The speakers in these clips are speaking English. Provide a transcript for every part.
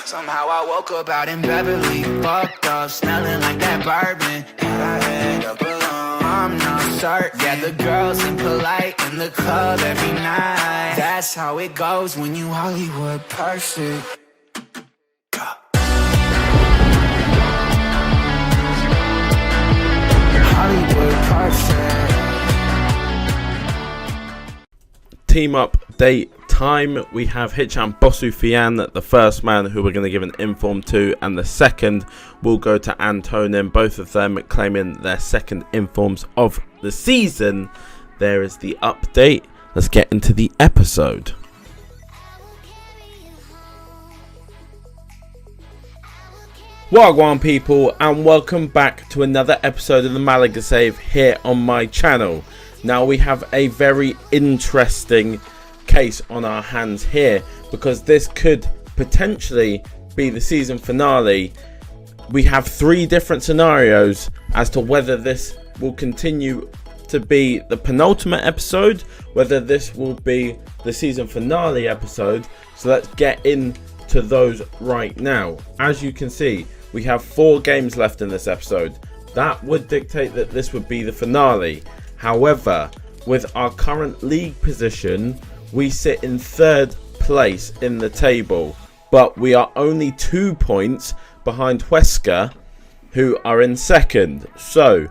Somehow I woke up out in Beverly, fucked up, smelling like that bourbon. And I had up alone, I'm not certain. Yeah, the girls impolite in the club every night. That's how it goes when you Hollywood perfect. Hollywood perfect. Team update time. We have Hicham Bosufian, the first man who we're going to give an inform to, and the second will go to Antonin. Both of them claiming their second informs of the season. There is the update. Let's get into the episode. Wagwan people, and welcome back to another episode of the Malaga Save here on my channel. Now we have a very interesting case on our hands here, because this could potentially be the season finale. We have three different scenarios as to whether this will continue to be the penultimate episode, whether this will be the season finale episode. So let's get into those right now. As you can see, we have 4 games left in this episode. That would dictate that this would be the finale. However, with our current league position, we sit in 3rd place in the table, but we are only 2 points behind Huesca, who are in 2nd. So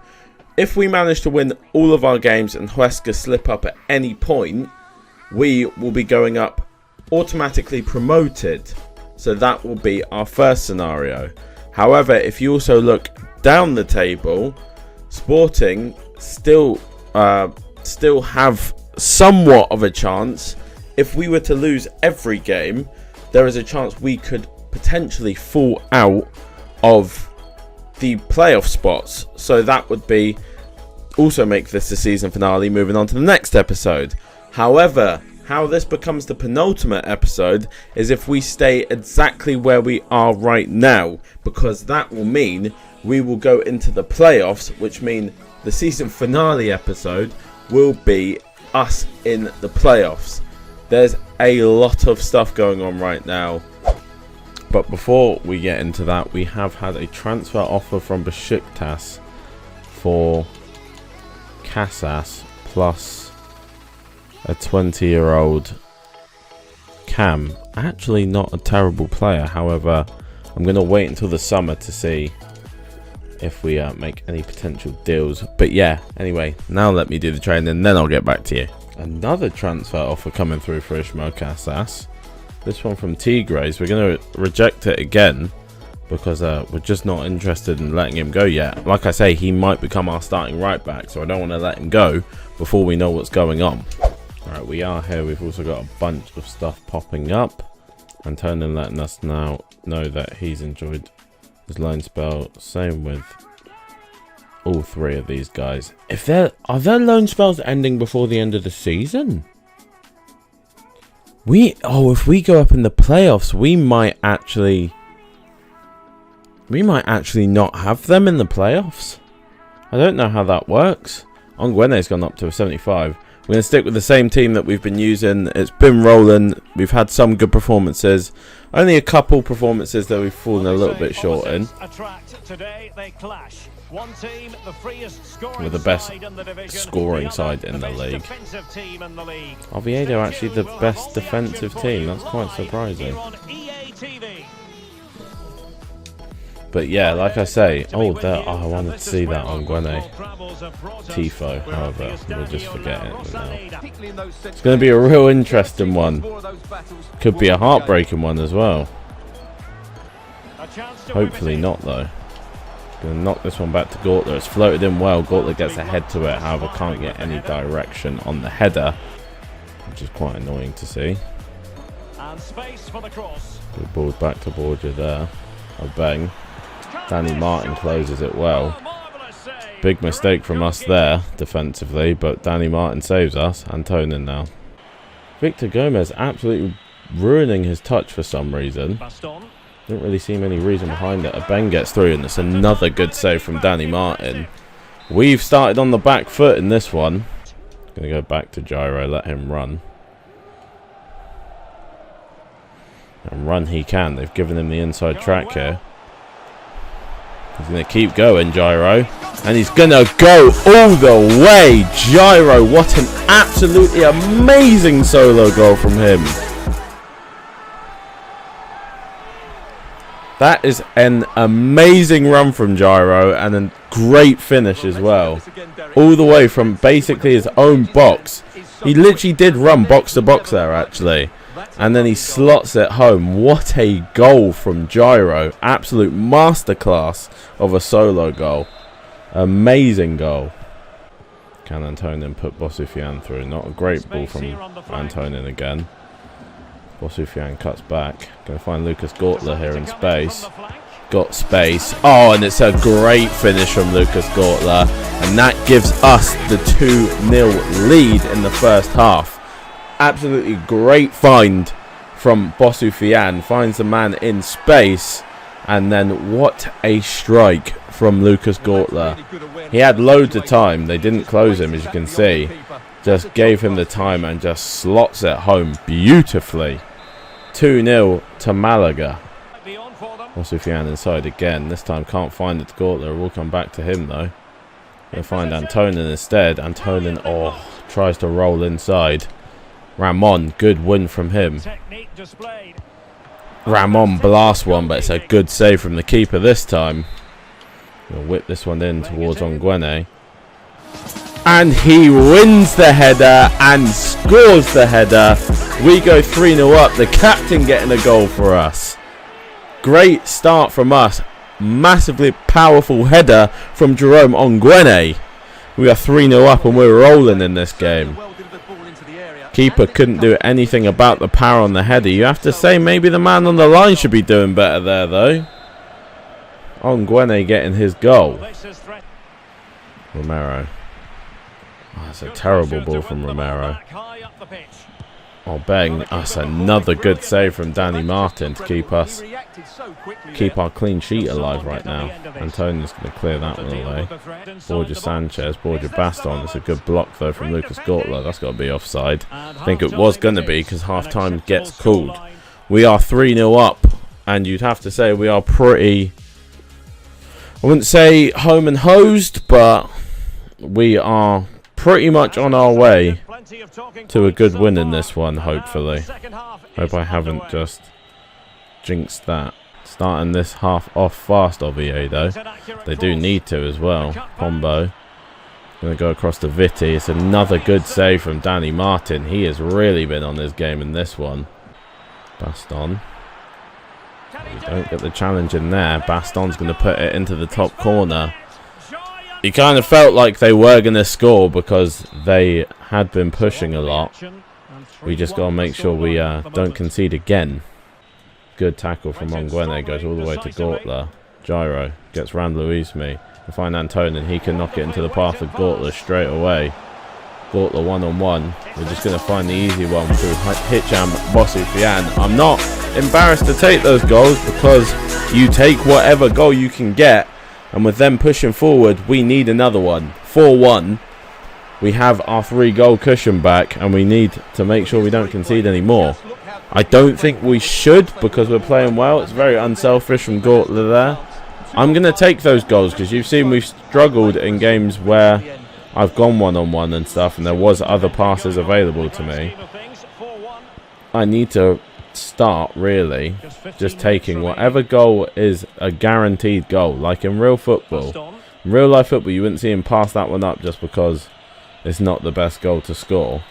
if we manage to win all of our games and Huesca slip up at any point, we will be going up automatically promoted. So that will be our first scenario. However, if you also look down the table, Sporting still have somewhat of a chance. If we were to lose every game, there is a chance we could potentially fall out of the playoff spots. So that would be also make this the season finale, moving on to the next episode. However, how this becomes the penultimate episode is if we stay exactly where we are right now, because that will mean we will go into the playoffs, which mean the season finale episode will be us in the playoffs. There's a lot of stuff going on right now, but before we get into that, we have had a transfer offer from Besiktas for Casas plus a 20-year-old Cam. Actually not a terrible player. However, I'm going to wait until the summer to see if we make any potential deals. But yeah, anyway, now let me do the training and then I'll get back to you. Another transfer offer coming through for Ismael Casas. This one from Tigres. We're going to reject it again because we're just not interested in letting him go yet. Like I say, he might become our starting right back, so I don't want to let him go before we know what's going on. Alright, we are here. We've also got a bunch of stuff popping up. Antonin letting us now know that he's enjoyed his loan spell. Same with all 3 of these guys. Are their loan spells ending before the end of the season? If we go up in the playoffs, we might actually not have them in the playoffs. I don't know how that works. Onguene's gone up to a 75. We're going to stick with the same team that we've been using. It's been rolling. We've had some good performances. Only a couple performances that we've fallen a little bit short in. Today they clash. One team, the freest scoring with the best side in the division, scoring side in the league. Oviedo actually the best defensive team. That's quite surprising. But yeah, like I say, I wanted to see that on Onguene Tifo. However, we'll just forget it now. It's going to be a real interesting one. Could be a heartbreaking one as well. Hopefully not though. Going to knock this one back to Gortler. It's floated in well. Gortler gets a head to it. However, can't get any direction on the header, which is quite annoying to see. Good balls back to Borgia there. A bang. Danny Martin closes it well. Big mistake from us there defensively, but Danny Martin saves us. Antonin now. Victor Gomez absolutely ruining his touch for some reason. Didn't really seem any reason behind it. A bang gets through, and it's another good save from Danny Martin. We've started on the back foot in this one. Going to go back to Gyro, let him run. And run he can. They've given him the inside track here. He's going to keep going, Gyro. And he's going to go all the way. Gyro, what an absolutely amazing solo goal from him. That is an amazing run from Gyro and a great finish as well. All the way from basically his own box. He literally did run box to box there actually. And then he slots it home. What a goal from Gyro. Absolute masterclass of a solo goal. Amazing goal. Can Antonin put Bosufian through? Not a great ball from Antonin again. Bosufian cuts back. Going to find Lucas Gortler here in space. Got space. Oh, and it's a great finish from Lucas Gortler. And that gives us the 2-0 lead in the first half. Absolutely great find from Bosufian. Finds the man in space. And then what a strike from Lucas Gortler. He had loads of time. They didn't close him, as you can see. Just gave him the time and just slots it home beautifully. 2-0 to Malaga. Bosufian inside again. This time can't find it to Gortler. We'll come back to him though. They'll find Antonin instead. Antonin, tries to roll inside. Ramon, good win from him. Ramon blasts one, but it's a good save from the keeper this time. We'll whip this one in towards Ongwene. And he wins the header and scores the header. We go 3-0 up. The captain getting a goal for us. Great start from us. Massively powerful header from Jerome Ongwene. We are 3-0 up and we're rolling in this game. Keeper couldn't do anything about the power on the header. You have to say maybe the man on the line should be doing better there though. Ongwene getting his goal. Romero. Oh, that's a terrible ball from Romero. Oh, bang. That's another good save from Danny Martin to keep our clean sheet alive right now. Antonio's going to clear that one away. Borja Sanchez, Borja Baston. It's a good block though from Lucas Gortler. That's got to be offside. I think it was going to be because half-time gets called. We are 3-0 up and you'd have to say we are pretty, I wouldn't say home and hosed, but we are pretty much on our way to a good win in this one, hopefully. Hope I haven't just jinxed that. Starting this half off fast, Oviedo. They do need to as well. Pombo. Going to go across to Vitti. It's another good save from Danny Martin. He has really been on his game in this one. Baston. We don't get the challenge in there. Baston's going to put it into the top corner. He kind of felt like they were going to score because they had been pushing a lot. We just got to make sure we don't concede again. Good tackle from Ongwene. Goes all the way to Gortler. Gyro gets round Luismi. To find Antonin. He can knock it into the path of Gortler straight away. Gortler one-on-one. We're just going to find the easy one through Hicham Bosufian. I'm not embarrassed to take those goals because you take whatever goal you can get. And with them pushing forward, we need another one. 4-1. We have our 3-goal cushion back, and we need to make sure we don't concede any more. I don't think we should because we're playing well. It's very unselfish from Gortler there. I'm going to take those goals because you've seen we've struggled in games where I've gone one-on-one and stuff, and there was other passes available to me. I need to start really just taking whatever goal is a guaranteed goal, like in real football. In real life football you wouldn't see him pass that one up just because it's not the best goal to score.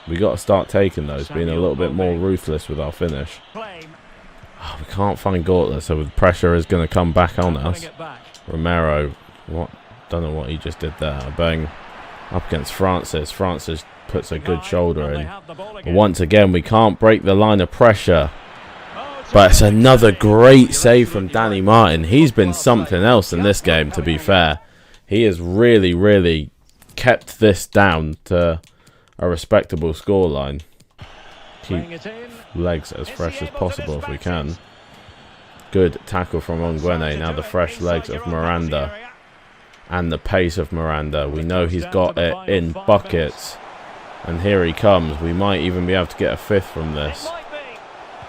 We got to start taking those, being a little bit more ruthless with our finish. Oh, we can't find Gortler, so the pressure is going to come back on us. Romero, don't know what he just did there. Bang up against Francis. Francis puts a good shoulder in. But once again, we can't break the line of pressure. But it's another great save from Danny Martin. He's been something else in this game, to be fair. He has really, really kept this down to a respectable scoreline. Keep legs as fresh as possible if we can. Good tackle from Ongwene. Now the fresh legs of Miranda. And the pace of Miranda. We know he's got it in buckets. And here he comes. We might even be able to get a fifth from this.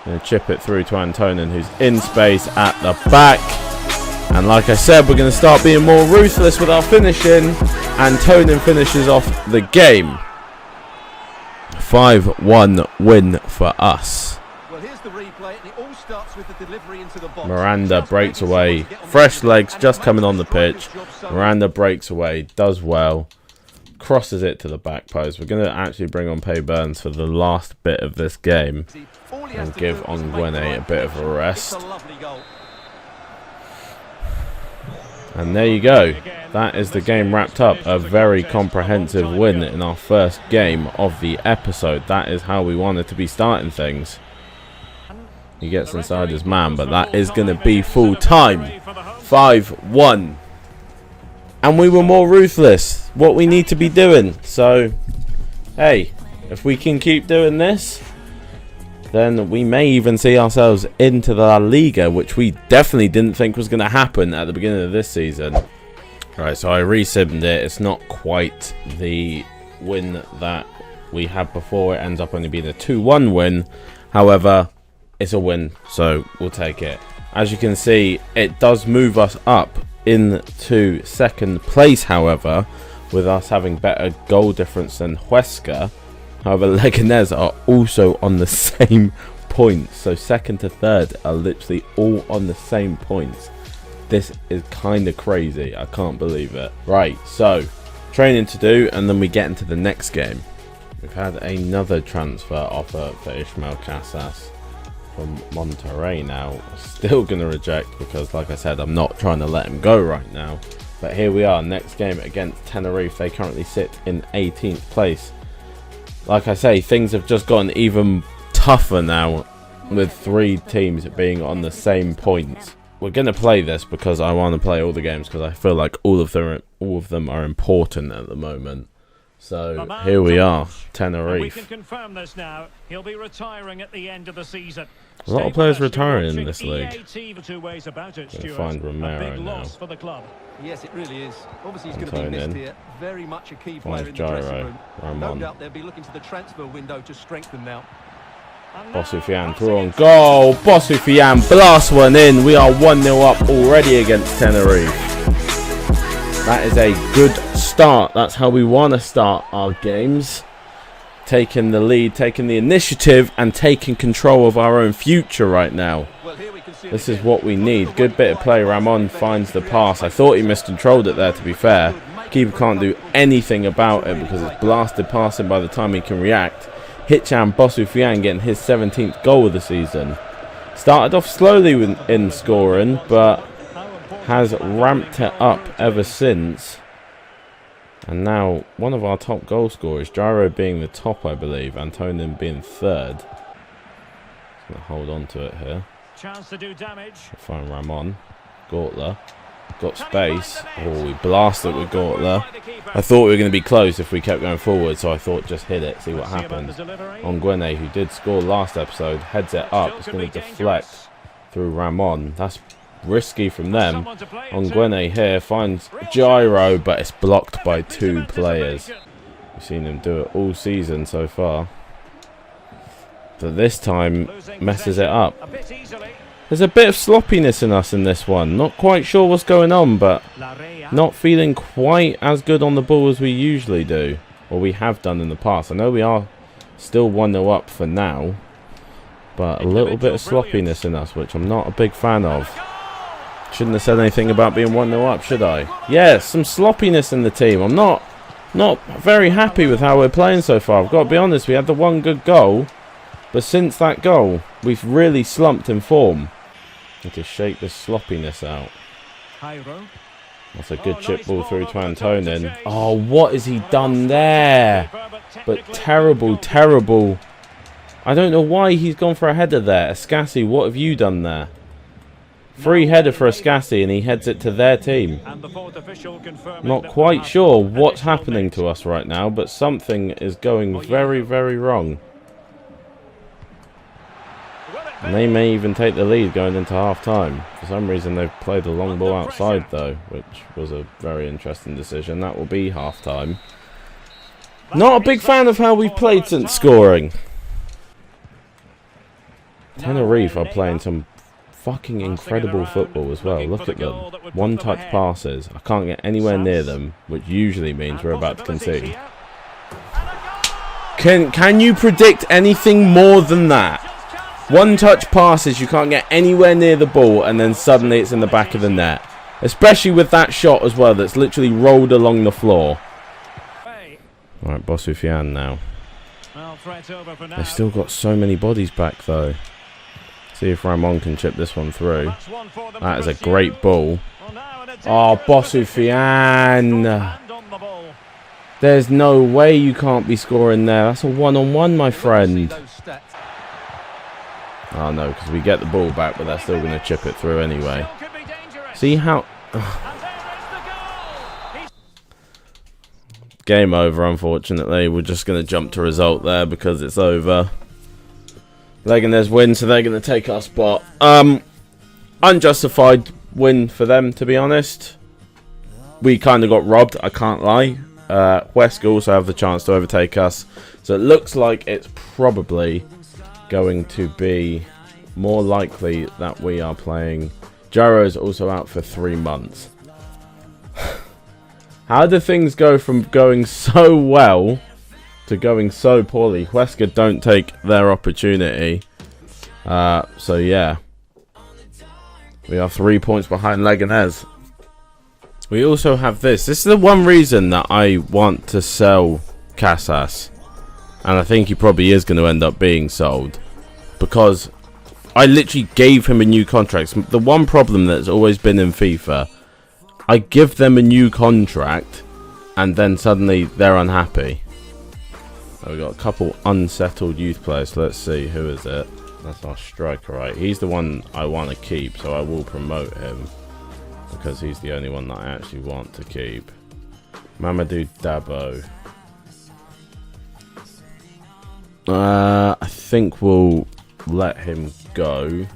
Gonna chip it through to Antonin, who's in space at the back. And like I said, we're going to start being more ruthless with our finishing. Antonin finishes off the game. 5-1 win for us. Well, here's the replay, and it all starts with the delivery into the box. Miranda breaks away. Fresh legs just coming on the pitch. Miranda breaks away, does well. Crosses it to the back post. We're going to actually bring on Pay Burns for the last bit of this game. And give Ongwene a bit of a rest. And there you go. That is the game wrapped up. A very comprehensive win in our first game of the episode. That is how we wanted to be starting things. He gets inside his man, but that is going to be full time. 5-1. And we were more ruthless. What we need to be doing. So, hey, if we can keep doing this, then we may even see ourselves into the La Liga, which we definitely didn't think was going to happen at the beginning of this season. Right, so I re-simmed it. It's not quite the win that we had before. It ends up only being a 2-1 win. However, it's a win, so we'll take it. As you can see, it does move us up into second place, however, with us having better goal difference than Huesca. However, Leganés are also on the same points. So second to third are literally all on the same points. This is kind of crazy. I can't believe it. Right, so training to do, and then we get into the next game. We've had another transfer offer for Ismael Casas from Monterrey now. Still going to reject because, like I said, I'm not trying to let him go right now. But here we are, next game against Tenerife. They currently sit in 18th place. Like I say, things have just gotten even tougher now with 3 teams being on the same points. We're going to play this because I want to play all the games because I feel like all of them are important at the moment. So here we are, Tenerife. We can confirm this now. He'll be retiring at the end of the season. A lot of players retiring in this league. We'll find Romero now. For the club. Yes, it really is. Obviously, he's going to be missed here. Very much a key player in the dressing room. No doubt they'll be looking to the transfer window to strengthen now. Bosufian through on goal. Bosufian blasts one in. We are 1-0 up already against Tenerife. That is a good start. That's how we want to start our games. Taking the lead, taking the initiative, and taking control of our own future right now. This is what we need. Good bit of play. Ramon finds the pass. I thought he miscontrolled it there, to be fair. Keeper can't do anything about it because it's blasted past him by the time he can react. Hicham Bosufian getting his 17th goal of the season. Started off slowly in scoring, but has ramped it up ever since. And now one of our top goal scorers, Gyro being the top, I believe, Antonin being third. Just gonna hold on to it here. Chance to do damage. Find Ramon. Gortler. Got space. Oh, we blasted with Gortler. I thought we were going to be close if we kept going forward, so I thought just hit it, see what happens. Ongwene, who did score last episode, heads it up. It's going to deflect through Ramon. That's risky from them. Ongwene here finds Gyro, but it's blocked by 2 players. We've seen him do it all season so far. But this time messes it up. There's a bit of sloppiness in us in this one. Not quite sure what's going on, but not feeling quite as good on the ball as we usually do, or we have done in the past. I know we are still 1-0 up for now, but a little bit of sloppiness in us, which I'm not a big fan of. Shouldn't have said anything about being 1-0 up, should I? Yeah, some sloppiness in the team. I'm not very happy with how we're playing so far. I've got to be honest, we had the one good goal, but since that goal, we've really slumped in form. Need to shake this sloppiness out. That's a good chip ball through to Antonin. Oh, what has he done there? But terrible, terrible. I don't know why he's gone for a header there. Escassi, what have you done there? Free header for Escassi, and he heads it to their team. Not quite sure what's happening to us right now, but something is going very, very wrong. And they may even take the lead going into half-time. For some reason, they've played a long ball outside, though, which was a very interesting decision. That will be half-time. Not a big fan of how we've played since scoring. Tenerife are playing some fucking incredible football as well. Look at them. One-touch passes. I can't get anywhere near them, which usually means we're about to concede. Can you predict anything more than that? One-touch passes, you can't get anywhere near the ball, and then suddenly it's in the back of the net. Especially with that shot as well, that's literally rolled along the floor. Alright, Bosufian now. They've still got so many bodies back though. See if Ramon can chip this one through. That is a great ball. Oh, Bosufian. There's no way you can't be scoring there. That's a one-on-one, my friend. Oh no, because we get the ball back, but they're still going to chip it through anyway. See how... Game over, unfortunately. We're just going to jump to result there because it's over. Leganés win, so they're going to take our spot. Unjustified win for them, to be honest. We kind of got robbed, I can't lie. Huesca also have the chance to overtake us. So it looks like it's probably going to be more likely that we are playing. Gyro's also out for 3 months. How do things go from going so well to going so poorly? Huesca don't take their opportunity. So yeah. We are 3 points behind Leganés. We also have this. This is the one reason that I want to sell Casas. And I think he probably is going to end up being sold. Because I literally gave him a new contract. The one problem that's always been in FIFA, I give them a new contract and then suddenly they're unhappy. So we've got a couple unsettled youth players. So let's see, who is it? That's our striker, right? He's the one I want to keep, so I will promote him. Because he's the only one that I actually want to keep. Mamadou Dabo. I think we'll let him go.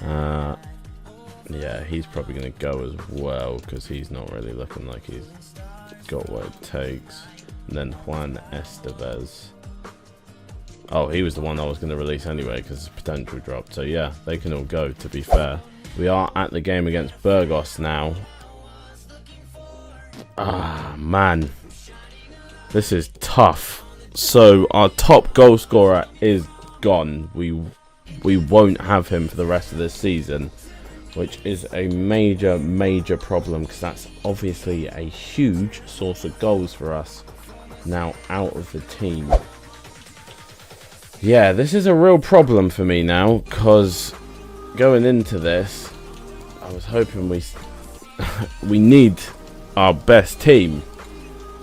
Yeah, he's probably going to go as well because he's not really looking like he's got what it takes. And then Juan Estevez. Oh, he was the one I was going to release anyway because his potential dropped. So yeah, they can all go, to be fair. We are at the game against Burgos now. Ah, man. This is tough. So our top goal scorer is gone. We won't have him for the rest of this season, which is a major problem because that's obviously a huge source of goals for us now out of the team. Yeah, this is a real problem for me now because going into this, I was hoping we need our best team,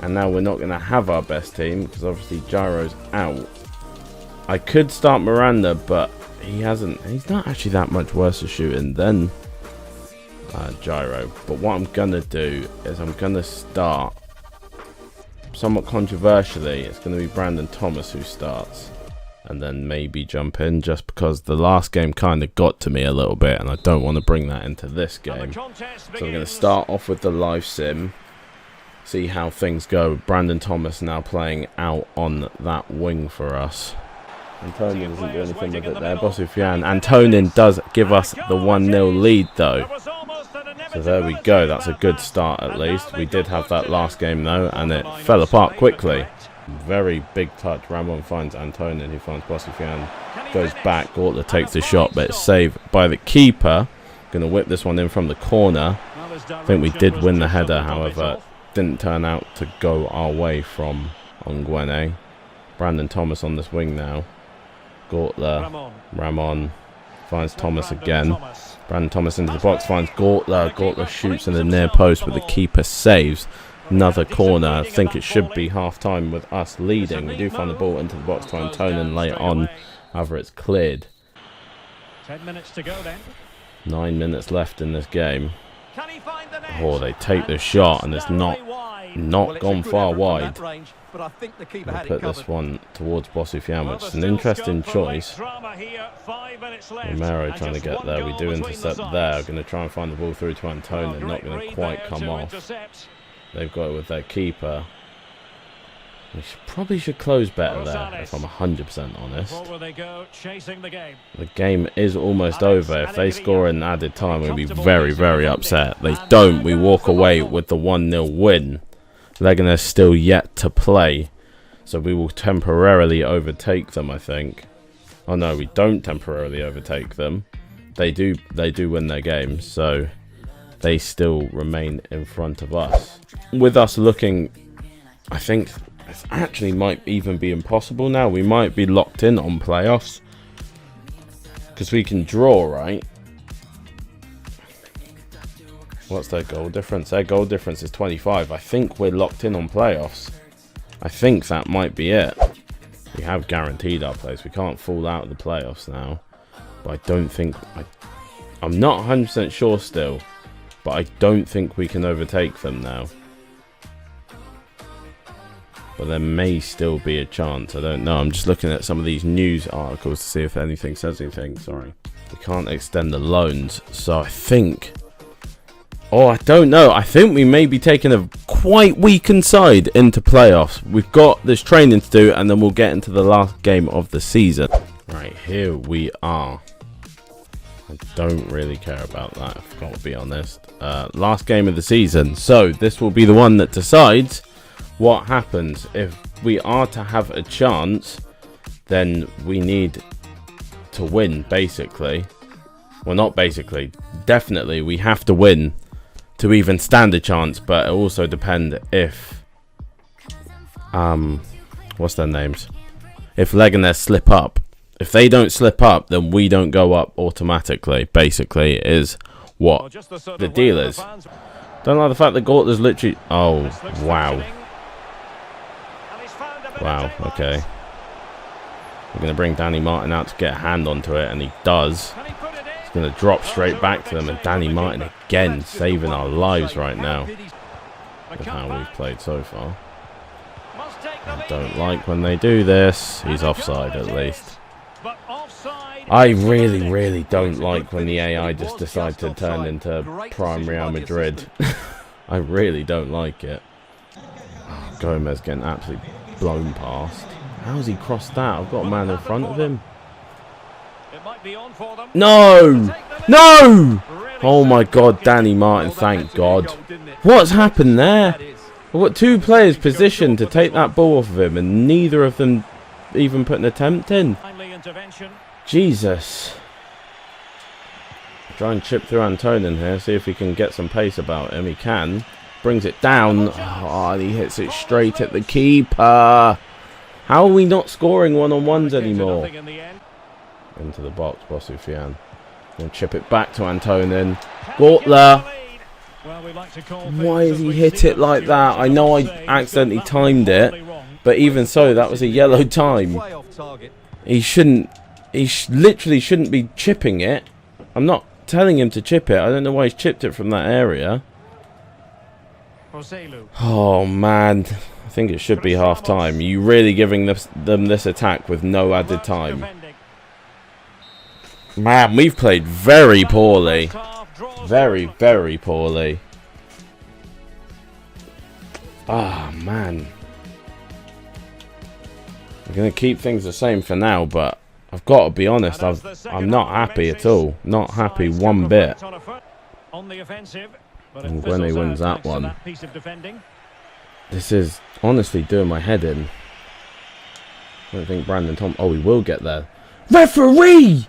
and now we're not going to have our best team because obviously Gyro's out. I could start Miranda, but he's not actually that much worse at shooting than Gyro. But what I'm going to do is I'm going to start, somewhat controversially, it's going to be Brandon Thomas who starts. And then maybe jump in just because the last game kind of got to me a little bit and I don't want to bring that into this game. So we're going to start off with the live sim. See how things go. Brandon Thomas now playing out on that wing for us. Antonin doesn't do anything with it there. Bosufian. Antonin does give us the 1-0 lead though. So there we go. That's a good start at least. We did have that last game though and it fell apart quickly. Very big touch. Ramon finds Antonin, who finds Bosufian. Goes back. Gortler takes the shot, but it's saved by the keeper. Going to whip this one in from the corner. I think we did win the header, however, didn't turn out to go our way from Ongwene. Brandon Thomas on this wing now. Gortler. Ramon finds Thomas again. Brandon Thomas into the box, finds Gortler. Gortler shoots in the near post, but the keeper saves. Another corner. I think it should be half-time with us leading. We do find the ball into the box to Antonin late on. However, it's cleared. 10 minutes to go then. 9 minutes left in this game. Oh, they take the shot and it's not gone far wide. I'll put this one towards Bosufian, which is an interesting choice. Romero trying to get there. We do intercept there. Going to try and find the ball through to Antonin. Not going to quite come off. They've got it with their keeper. We probably should close better there, if I'm 100% honest. Forward they go, chasing the game. The game is almost over. If they score in added time, we'll be very, very upset. They don't. We walk away with the 1-0 win. Leganes still yet to play, so we will temporarily overtake them, I think. Oh no, we don't temporarily overtake them. They do win their game, so they still remain in front of us. With us looking, I think it actually might even be impossible now. We might be locked in on playoffs because we can draw, right? What's their goal difference? Their goal difference is 25. I think we're locked in on playoffs. I think that might be it. We have guaranteed our place. We can't fall out of the playoffs now. But I don't think... I'm not 100% sure still. But I don't think we can overtake them now. But there may still be a chance. I don't know. I'm just looking at some of these news articles to see if anything says anything. Sorry. We can't extend the loans. So I think... Oh, I don't know. I think we may be taking a quite weakened side into playoffs. We've got this training to do, and then we'll get into the last game of the season. Right, here we are. I don't really care about that, if I've got to be honest. Last game of the season. So, this will be the one that decides what happens. If we are to have a chance, then we need to win, basically. Well, not basically. Definitely, we have to win to even stand a chance, but it also depends if what's their names, if Leganes slip up. If they don't slip up, then we don't go up automatically, basically, is what the deal is. Don't like the fact that Gortler's literally... Oh, wow. Wow, okay. We're going to bring Danny Martin out to get a hand onto it, and he does. He's going to drop straight back to them, and Danny Martin again saving our lives right now with how we've played so far. I don't like when they do this. He's offside at least. I really, really don't like when the AI just decide to turn into prime Real Madrid. I really don't like it. Oh, Gomez getting absolutely blown past. How's he crossed that? I've got a man in front of him. No! No! Oh my god, Danny Martin, thank God. What's happened there? We've got two players positioned to take that ball off of him, and neither of them even put an attempt in. Jesus. Try and chip through Antonin here, see if he can get some pace about him. He can. Brings it down. Oh, and he hits it straight at the keeper. How are we not scoring one-on-ones anymore? Into the box, Bosufian. And chip it back to Antonin. Gortler. Why has he hit it like that? I know I accidentally timed it, but even so, that was a yellow time. He shouldn't... He literally shouldn't be chipping it. I'm not telling him to chip it. I don't know why he's chipped it from that area. Oh, man. I think it should be half-time. You really giving them this attack with no added time? Man, we've played very poorly. Very, very poorly. Ah, man. I'm going to keep things the same for now, but I've got to be honest, I'm not happy at all. Not happy one bit. And Gwenny wins that one. This is honestly doing my head in. I don't think Brandon Thomas... Oh, we will get there. Referee!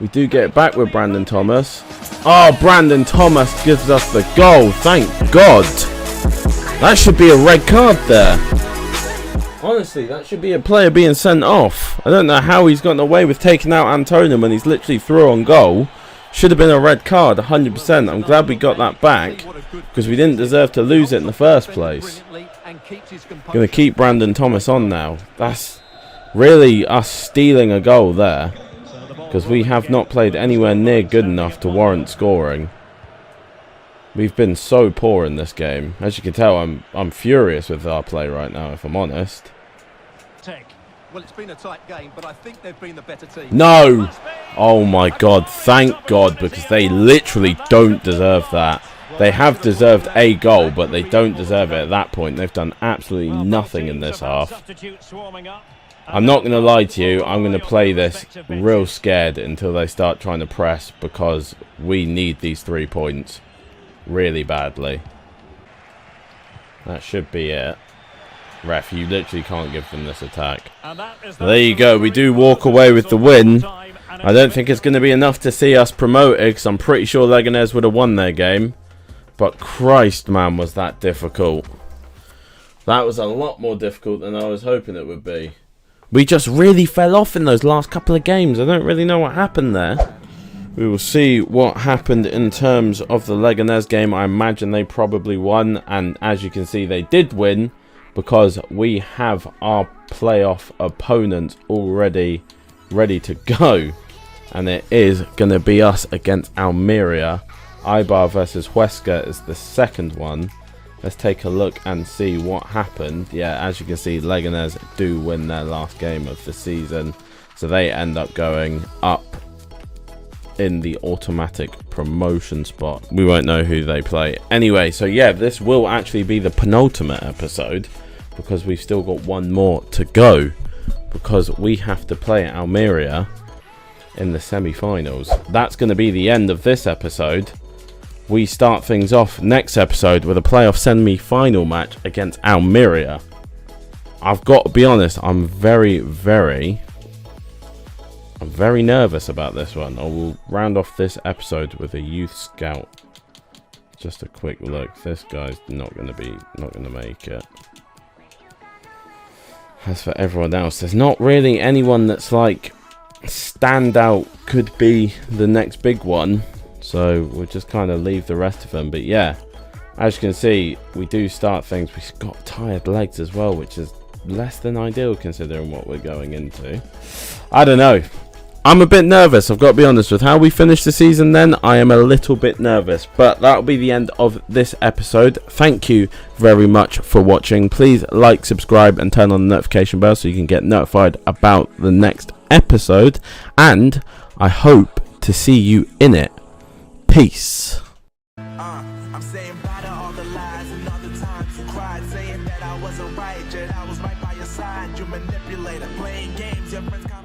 We do get it back with Brandon Thomas. Oh, Brandon Thomas gives us the goal. Thank God. That should be a red card there. Honestly, that should be a player being sent off. I don't know how he's gotten away with taking out Antonin when he's literally through on goal. Should have been a red card, 100%. I'm glad we got that back, because we didn't deserve to lose it in the first place. Going to keep Brandon Thomas on now. That's really us stealing a goal there, because we have not played anywhere near good enough to warrant scoring. We've been so poor in this game. As you can tell, I'm furious with our play right now, if I'm honest. Well, it's been a tight game, but I think they've been the better team. No! Oh my God, thank God, because they literally don't deserve that. They have deserved a goal, but they don't deserve it at that point. They've done absolutely nothing in this half. I'm not going to lie to you. I'm going to play this real scared until they start trying to press, because we need these 3 points really badly. That should be it. Ref, you literally can't give them this attack. There you go. We do walk away with the win. I don't think it's going to be enough to see us promoted, because I'm pretty sure Leganés would have won their game. But Christ, man, was that difficult. That was a lot more difficult than I was hoping it would be. We just really fell off in those last couple of games. I don't really know what happened there. We will see what happened in terms of the Leganés game. I imagine they probably won. And as you can see, they did win, because we have our playoff opponent already ready to go. And it is going to be us against Almeria. Eibar versus Huesca is the second one. Let's take a look and see what happened. Yeah, as you can see, Leganés do win their last game of the season. So they end up going up in the automatic promotion spot. We won't know who they play. Anyway, so yeah, this will actually be the penultimate episode, because we've still got one more to go, because we have to play Almeria in the semi-finals. That's going to be the end of this episode. We start things off next episode with a playoff semi-final match against Almeria. I've got to be honest, I'm very nervous about this one. I will round off this episode with a youth scout. Just a quick look. This guy's not going to make it. As for everyone else, there's not really anyone that's like standout, could be the next big one. So we'll just kind of leave the rest of them. But yeah, as you can see, we do start things. We've got tired legs as well, which is less than ideal considering what we're going into. I don't know. I'm a bit nervous, I've got to be honest. With how we finished the season then, I am a little bit nervous. But that'll be the end of this episode. Thank you very much for watching. Please like, subscribe and turn on the notification bell so you can get notified about the next episode. And I hope to see you in it. Peace. I'm saying bye to all the lies and all the times you cried, saying that I wasn't right, yet I was right by your side. You manipulator, playing games, your friends comment.